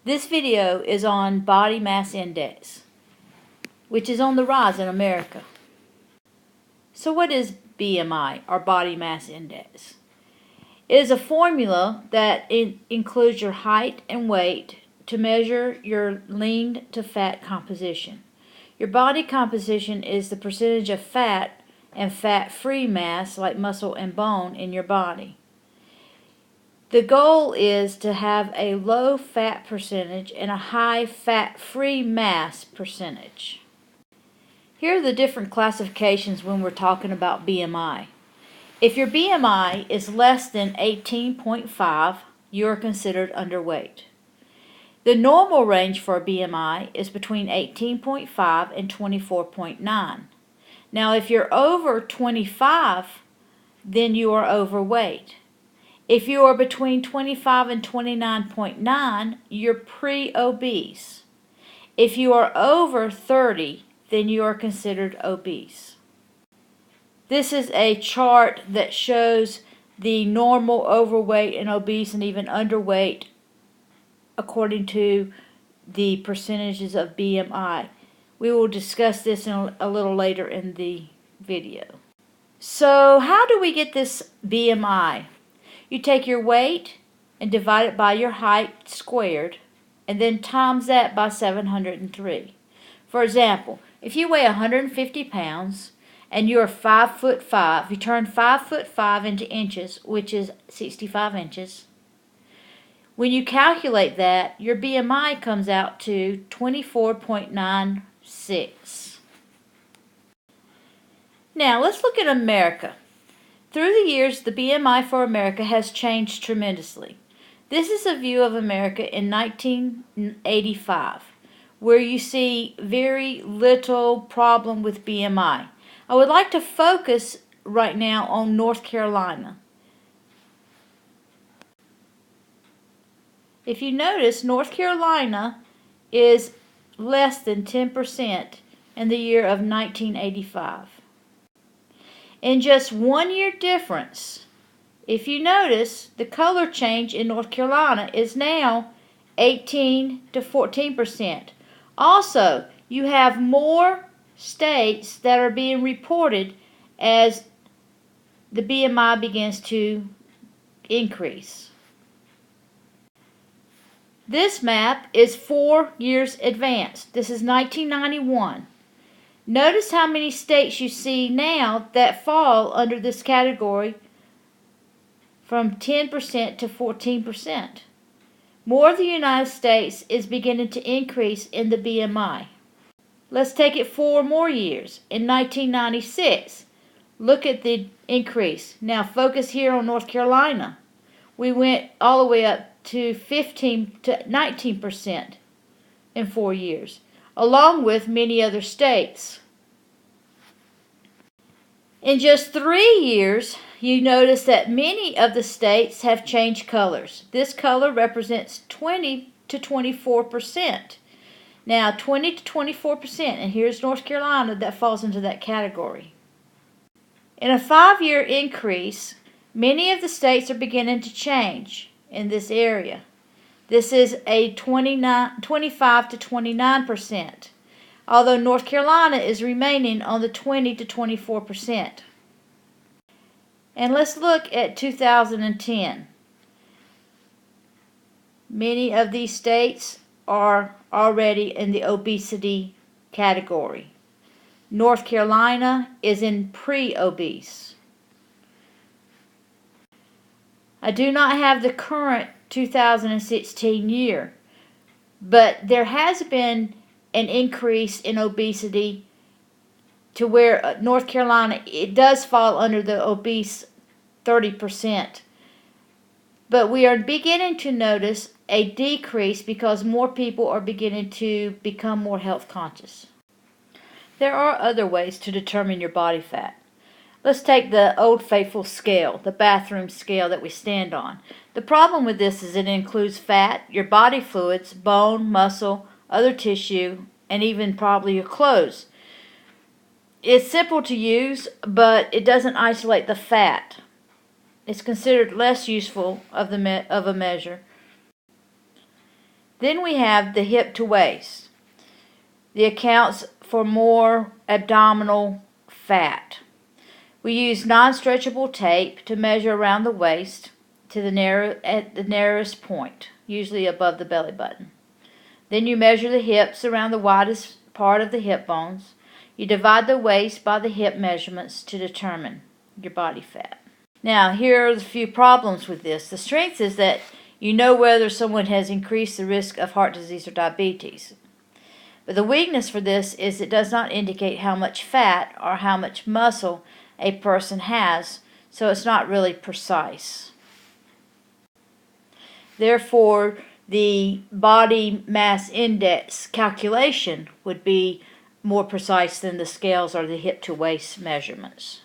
This video is on body mass index, which is on the rise in America. So what is BMI, or body mass index? It is a formula that includes your height and weight to measure your lean to fat composition. Your body composition is the percentage of fat and fat-free mass, like muscle and bone, in your body. The goal is to have a low fat percentage and a high fat-free mass percentage. Here are the different classifications when we're talking about BMI. If your BMI is less than 18.5, you are considered underweight. The normal range for a BMI is between 18.5 and 24.9. Now, if you're over 25, then you are overweight. If you are between 25 and 29.9, you're pre-obese. If you are over 30, then you are considered obese. This is a chart that shows the normal overweight and obese and even underweight according to the percentages of BMI. We will discuss this a little later in the video. So how do we get this BMI? You take your weight and divide it by your height squared, and then times that by 703. For example, if you weigh 150 pounds and you're 5'5", you turn 5'5" into inches, which is 65 inches. When you calculate that, your BMI comes out to 24.96. Now let's look at America. Through the years, the BMI for America has changed tremendously. This is a view of America in 1985, where you see very little problem with BMI. I would like to focus right now on North Carolina. If you notice, North Carolina is less than 10% in the year of 1985. In just 1 year difference, if you notice, the color change in North Carolina is now 18 to 14%. Also, you have more states that are being reported as the BMI begins to increase. This map is 4 years advanced. This is 1991. Notice how many states you see now that fall under this category from 10% to 14%. More of the United States is beginning to increase in the BMI. Let's take it 4 more years. In 1996, look at the increase. Now focus here on North Carolina. We went all the way up to 15 to 19% in 4 years, along with many other states. In just 3 years, you notice that many of the states have changed colors. This color represents 20 to 24%. Now, 20 to 24%, and here's North Carolina that falls into that category. In a 5-year increase, many of the states are beginning to change in this area. This is a 25 to 29%, although North Carolina is remaining on the 20 to 24%. And let's look at 2010. Many of these states are already in the obesity category. North Carolina is in pre-obese. I do not have the current 2016 year, but there has been an increase in obesity to where North Carolina, it does fall under the obese 30%. But we are beginning to notice a decrease because more people are beginning to become more health conscious. There are other ways to determine your body fat. Let's take the old faithful scale, the bathroom scale that we stand on. The problem with this is it includes fat, your body fluids, bone, muscle, other tissue, and even probably your clothes. It's simple to use, but it doesn't isolate the fat. It's considered less useful of a measure. Then we have the hip to waist. The accounts for more abdominal fat. We use non-stretchable tape to measure around the waist to at the narrowest point, usually above the belly button. Then you measure the hips around the widest part of the hip bones. You divide the waist by the hip measurements to determine your body fat. Now, here are the few problems with this. The strength is that you know whether someone has increased the risk of heart disease or diabetes. But the weakness for this is it does not indicate how much fat or how much muscle a person has, so it's not really precise. Therefore, the body mass index calculation would be more precise than the scales or the hip to waist measurements.